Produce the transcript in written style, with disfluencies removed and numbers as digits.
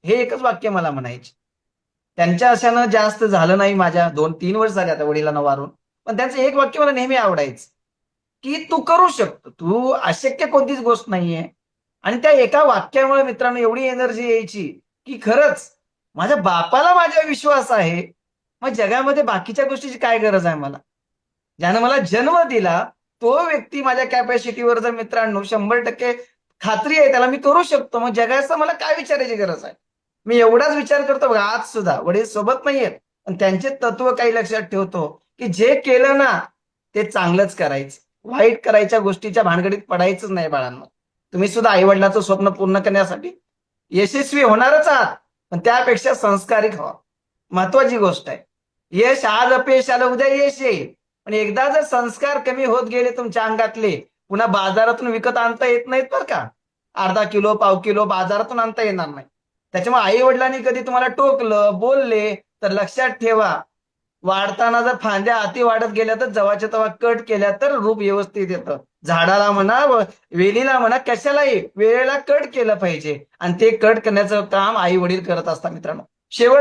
हे एकच वाक्य मला म्हणायचे. त्यांच्या अशानं जास्त झालं नाही, माझ्या 2-3 वर्ष झाले आता वडिलांना वारून. पण त्यांचं एक वाक्य मला नेहमी आवडायचं, की "तू करू शकतो. तू अशक्य कोणतीच गोष्ट नाहीये." आणि त्या एका वाक्यामुळे मित्रांनो एवढी एनर्जी यायची, की खरंच माझ्या बापाला माझ्यावर विश्वास आहे. मग जगामध्ये बाकीच्या गोष्टीची काय गरज आहे मला? ज्यानं मला जन्म दिला, तो व्यक्ती माझ्या कॅपॅसिटीवर जर मित्रांनो 100% खात्री आहे त्याला मी करू शकतो. मग जगाचं मला काय विचारायची गरज आहे? मी एवढाच विचार करतो बघा आज सुद्धा वडील सोबत नाहीयेत. पण त्यांचे तत्व काही लक्षात ठेवतो, की जे केलं ना, ते चांगलंच करायचं. वाईट करायच्या गोष्टीच्या भानगडीत पडायचंच नाही बाळांनो. तुम्ही सुद्धा आई-वडिलांचं स्वप्न पूर्ण करण्यासाठी यशस्वी होणारच आहात. पण त्यापेक्षा संस्कारित व्हा. महत्वाची गोष्ट आहे. यश आज अपयश आलं, उद्या यश येईल. पण एकदा जर संस्कार कमी होत गेले तुमच्या अंगातले, पुन्हा बाजारातून विकत आणता येत नाहीत बरं का. अर्धा किलो, पाव किलो बाजारातून आणता येणार नाही. त्याच्यामुळे आई-वडिलांनी कधी तुम्हाला टोकलं, बोलले, तर लक्षात ठेवा, वाढताना जर फांद्या अति वाढत गेल्या तर जेव्हाच्या तेव्हा कट केल्या तर रूप व्यवस्थित येतं. झाडाला म्हणा, वेलीला म्हणा, कशालाही वेळेला कट केलं पाहिजे आणि ते कट करण्याचं काम आई-वडील करत असतात मित्रांनो. शेवट